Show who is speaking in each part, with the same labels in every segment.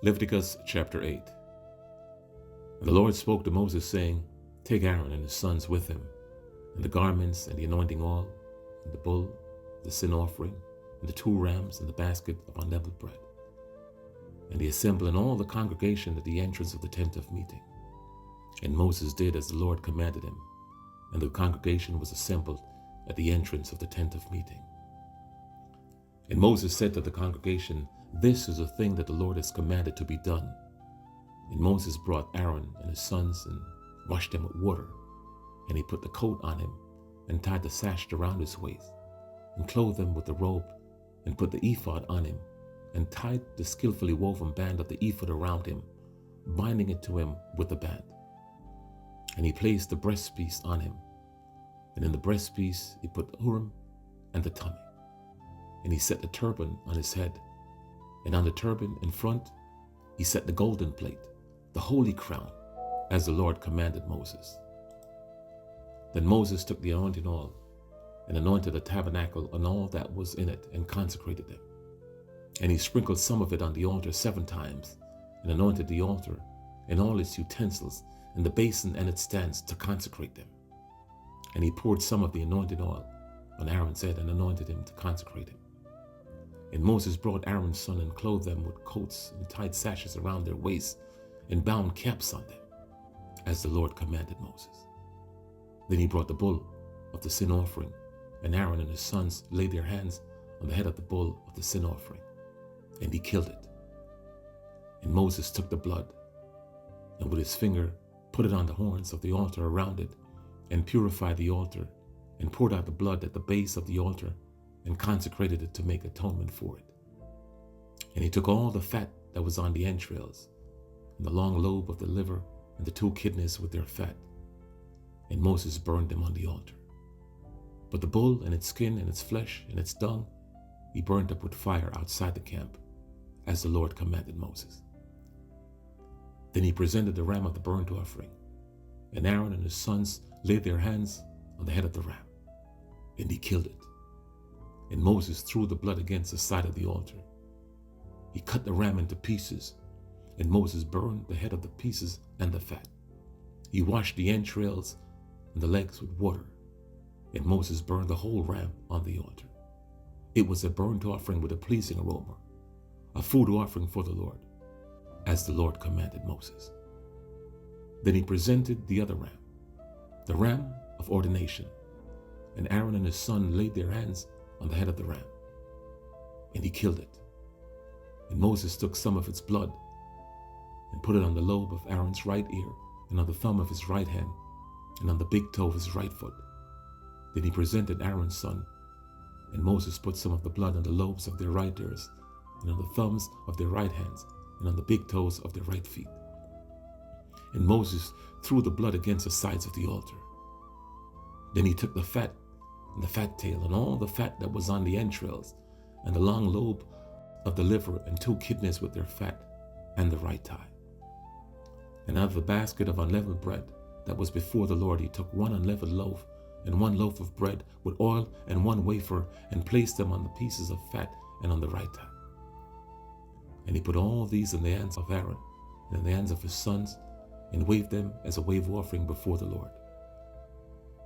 Speaker 1: Leviticus chapter 8. And the Lord spoke to Moses, saying, Take Aaron and his sons with him, and the garments, and the anointing oil, and the bull, the sin offering, and the 2 rams, and the basket of unleavened bread. And he assembled all the congregation at the entrance of the tent of meeting. And Moses did as the Lord commanded him, and the congregation was assembled at the entrance of the tent of meeting. And Moses said to the congregation, This is a thing that the Lord has commanded to be done. And Moses brought Aaron and his sons and washed them with water. And he put the coat on him and tied the sash around his waist and clothed him with the robe and put the ephod on him and tied the skillfully woven band of the ephod around him, binding it to him with the band. And he placed the breastpiece on him. And in the breastpiece he put the Urim and the Thummim. And he set the turban on his head. And on the turban in front he set the golden plate, the holy crown, as the Lord commanded Moses. Then Moses took the anointing oil and anointed the tabernacle and all that was in it and consecrated them. And he sprinkled some of it on the altar 7 times and anointed the altar and all its utensils and the basin and its stands to consecrate them. And he poured some of the anointing oil on Aaron's head and anointed him to consecrate him. And Moses brought Aaron's son and clothed them with coats and tied sashes around their waists and bound caps on them, as the Lord commanded Moses. Then he brought the bull of the sin offering, and Aaron and his sons laid their hands on the head of the bull of the sin offering, and he killed it. And Moses took the blood, and with his finger put it on the horns of the altar around it, and purified the altar, and poured out the blood at the base of the altar, and consecrated it to make atonement for it. And he took all the fat that was on the entrails, and the long lobe of the liver, and the 2 kidneys with their fat, and Moses burned them on the altar. But the bull and its skin and its flesh and its dung he burned up with fire outside the camp, as the Lord commanded Moses. Then he presented the ram of the burnt offering, and Aaron and his sons laid their hands on the head of the ram, and he killed it. And Moses threw the blood against the side of the altar. He cut the ram into pieces, and Moses burned the head of the pieces and the fat. He washed the entrails and the legs with water, and Moses burned the whole ram on the altar. It was a burnt offering with a pleasing aroma, a food offering for the Lord, as the Lord commanded Moses. Then he presented the other ram, the ram of ordination, and Aaron and his son laid their hands on the head of the ram, and he killed it. And Moses took some of its blood and put it on the lobe of Aaron's right ear, and on the thumb of his right hand, and on the big toe of his right foot. Then he presented Aaron's son, and Moses put some of the blood on the lobes of their right ears, and on the thumbs of their right hands, and on the big toes of their right feet. And Moses threw the blood against the sides of the altar. Then he took the fat and the fat tail, and all the fat that was on the entrails, and the long lobe of the liver, and 2 kidneys with their fat, and the right thigh. And out of the basket of unleavened bread that was before the Lord, he took 1 unleavened loaf, and 1 loaf of bread with oil, and 1 wafer, and placed them on the pieces of fat and on the right thigh. And he put all these in the hands of Aaron, and in the hands of his sons, and waved them as a wave offering before the Lord.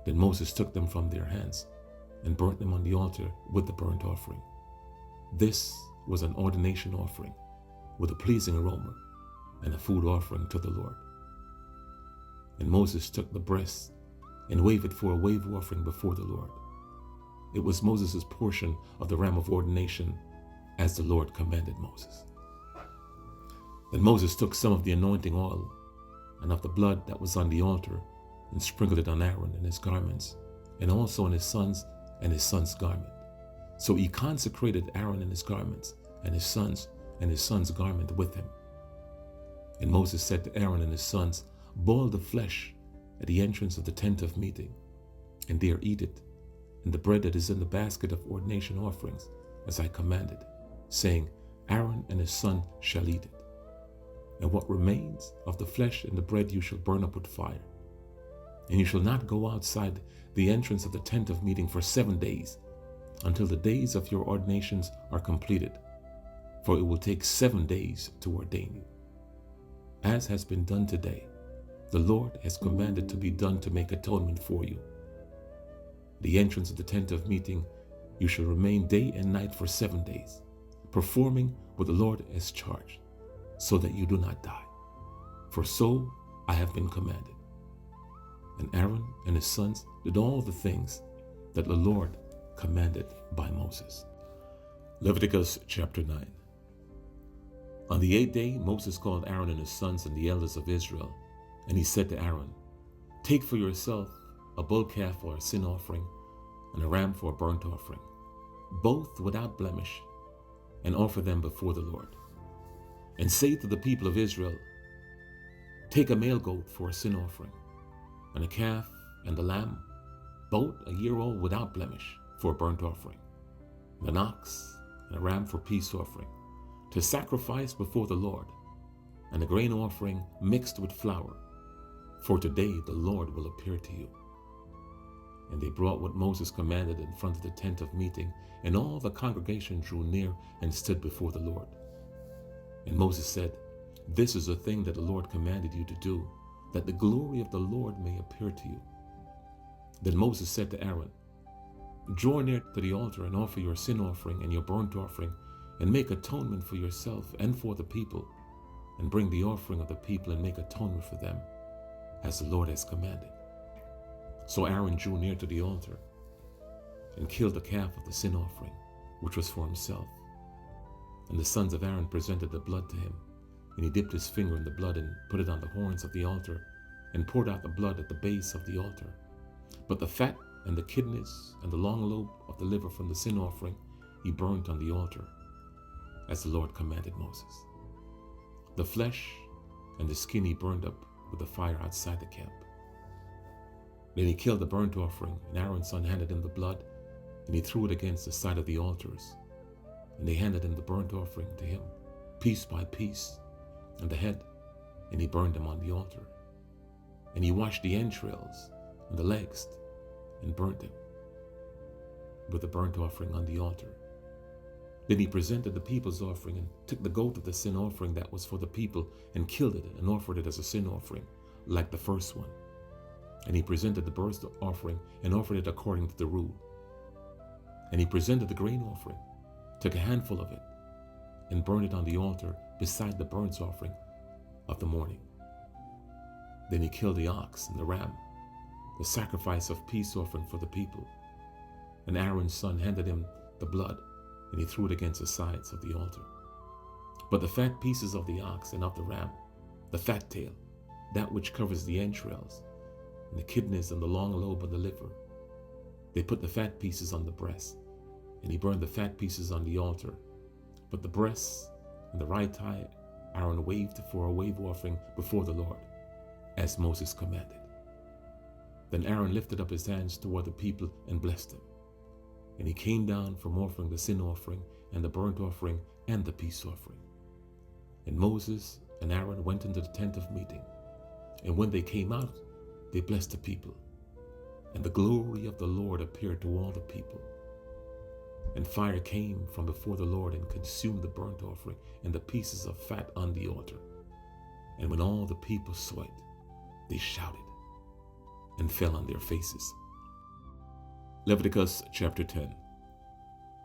Speaker 1: Then Moses took them from their hands, and burnt them on the altar with the burnt offering. This was an ordination offering, with a pleasing aroma, and a food offering to the Lord. And Moses took the breast, and waved it for a wave offering before the Lord. It was Moses' portion of the ram of ordination, as the Lord commanded Moses. Then Moses took some of the anointing oil, and of the blood that was on the altar, and sprinkled it on Aaron and his garments, and also on his sons and his son's garment. So he consecrated Aaron and his garments, and his son's garment with him. And Moses said to Aaron and his sons, Boil the flesh at the entrance of the tent of meeting, and there eat it, and the bread that is in the basket of ordination offerings, as I commanded, saying, Aaron and his son shall eat it. And what remains of the flesh and the bread you shall burn up with fire. And you shall not go outside the entrance of the tent of meeting for 7 days, until the days of your ordinations are completed. for it will take 7 days to ordain you. As has been done today, the Lord has commanded to be done to make atonement for you. The entrance of the tent of meeting, you shall remain day and night for 7 days, performing what the Lord has charged, so that you do not die. For so I have been commanded. And Aaron and his sons did all the things that the Lord commanded by Moses. Leviticus chapter 9. On the 8th day, Moses called Aaron and his sons and the elders of Israel, and he said to Aaron, "Take for yourself a bull calf for a sin offering and a ram for a burnt offering, both without blemish, and offer them before the Lord. And say to the people of Israel, take a male goat for a sin offering, and a calf and a lamb, both a year old without blemish, for a burnt offering, and an ox and a ram for peace offering, to sacrifice before the Lord, and a grain offering mixed with flour, for today the Lord will appear to you." And they brought what Moses commanded in front of the tent of meeting, and all the congregation drew near and stood before the Lord. And Moses said, "This is the thing that the Lord commanded you to do, that the glory of the Lord may appear to you." Then Moses said to Aaron, "Draw near to the altar and offer your sin offering and your burnt offering, and make atonement for yourself and for the people, and bring the offering of the people and make atonement for them, as the Lord has commanded." So Aaron drew near to the altar and killed the calf of the sin offering, which was for himself. And the sons of Aaron presented the blood to him, and he dipped his finger in the blood and put it on the horns of the altar, and poured out the blood at the base of the altar. But the fat and the kidneys and the long lobe of the liver from the sin offering he burnt on the altar, as the Lord commanded Moses. The flesh and the skin he burned up with the fire outside the camp. Then he killed the burnt offering, and Aaron's son handed him the blood, and he threw it against the side of the altars. And they handed him the burnt offering to him, piece by piece, and the head, and he burned them on the altar. And he washed the entrails and the legs, and burnt them with the burnt offering on the altar. Then he presented the people's offering, and took the goat of the sin offering that was for the people, and killed it, and offered it as a sin offering, like the first one. And he presented the burnt offering, and offered it according to the rule. And he presented the grain offering, took a handful of it, and burned it on the altar beside the burnt offering of the morning. Then he killed the ox and the ram, the sacrifice of peace offering for the people. And Aaron's son handed him the blood, and he threw it against the sides of the altar. But the fat pieces of the ox and of the ram, the fat tail, that which covers the entrails, and the kidneys and the long lobe of the liver, they put the fat pieces on the breast, and he burned the fat pieces on the altar. But the breasts and the right thigh Aaron waved for a wave offering before the Lord, as Moses commanded. Then Aaron lifted up his hands toward the people and blessed them. And he came down from offering the sin offering and the burnt offering and the peace offering. And Moses and Aaron went into the tent of meeting. And when they came out, they blessed the people. And the glory of the Lord appeared to all the people. And fire came from before the Lord and consumed the burnt offering and the pieces of fat on the altar. And when all the people saw it, they shouted and fell on their faces. Leviticus chapter 10.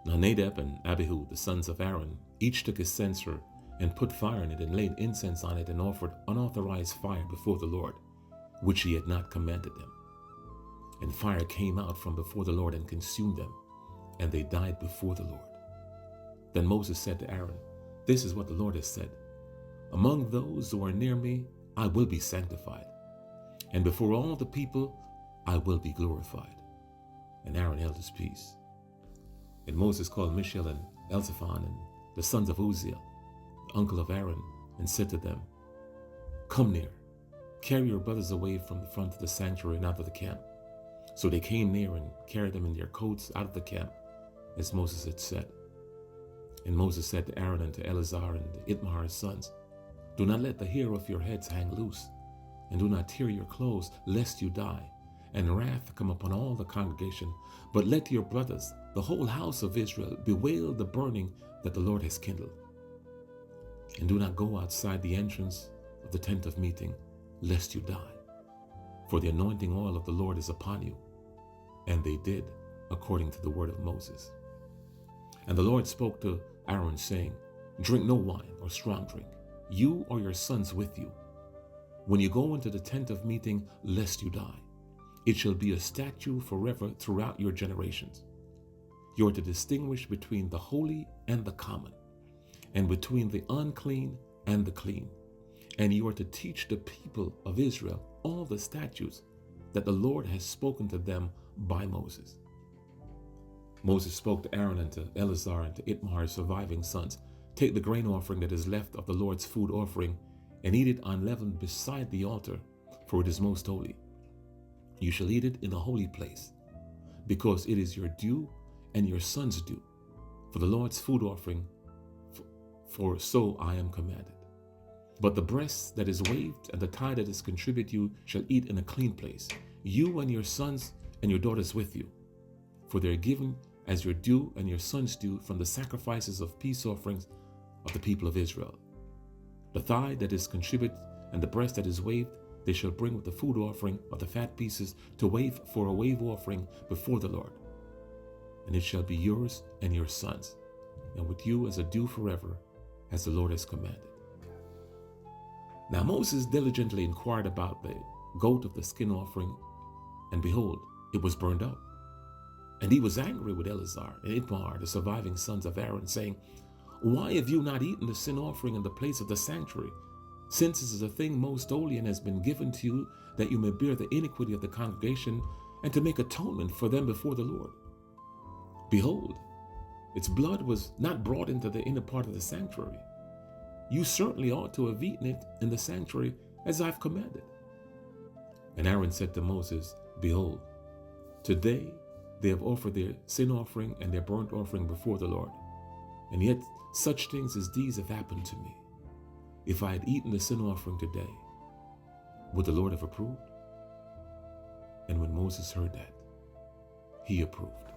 Speaker 1: Now Nadab and Abihu, the sons of Aaron, each took his censer and put fire in it and laid incense on it and offered unauthorized fire before the Lord, which he had not commanded them. And fire came out from before the Lord and consumed them, and they died before the Lord. Then Moses said to Aaron, "This is what the Lord has said. Among those who are near me, I will be sanctified, and before all the people, I will be glorified." And Aaron held his peace. And Moses called Mishael and Elzaphan and the sons of Uzziel, the uncle of Aaron, and said to them, "Come near, carry your brothers away from the front of the sanctuary and out of the camp." So they came near and carried them in their coats out of the camp, as Moses had said. And Moses said to Aaron and to Eleazar and to Itmahar's sons, "Do not let the hair of your heads hang loose, and do not tear your clothes, lest you die, and wrath come upon all the congregation. But let your brothers, the whole house of Israel, bewail the burning that the Lord has kindled. And do not go outside the entrance of the tent of meeting, lest you die. For the anointing oil of the Lord is upon you. And they did according to the word of Moses. And the Lord spoke to Aaron, saying, drink no wine or strong drink, you or your sons with you, when you go into the tent of meeting, lest you die. It shall be a statute forever throughout your generations. You are to distinguish between the holy and the common, and between the unclean and the clean. And you are to teach the people of Israel all the statutes that the Lord has spoken to them by Moses. Moses spoke to Aaron and to Eleazar and to Itmar's surviving sons, take the grain offering that is left of the Lord's food offering and eat it unleavened beside the altar, for it is most holy. You shall eat it in a holy place, because it is your due and your son's due, for the Lord's food offering, for so I am commanded. But the breast that is waved and the thigh that is contributed you shall eat in a clean place, you and your sons and your daughters with you, for they are given as your due and your son's due from the sacrifices of peace offerings of the people of Israel. The thigh that is contributed and the breast that is waved, they shall bring with the food offering of the fat pieces to wave for a wave offering before the Lord. And it shall be yours and your sons, and with you as a due forever, as the Lord has commanded. Now Moses diligently inquired about the goat of the skin offering, and behold, it was burned up. And he was angry with Eleazar and Itmar, the surviving sons of Aaron, saying, why have you not eaten the sin offering in the place of the sanctuary, since this is a thing most holy and has been given to you, that you may bear the iniquity of the congregation and to make atonement for them before the Lord? Behold, its blood was not brought into the inner part of the sanctuary. You certainly ought to have eaten it in the sanctuary as I've commanded. And Aaron said to Moses, behold, today they have offered their sin offering and their burnt offering before the Lord. And yet such things as these have happened to me. If I had eaten the sin offering today, would the Lord have approved? And when Moses heard that, he approved.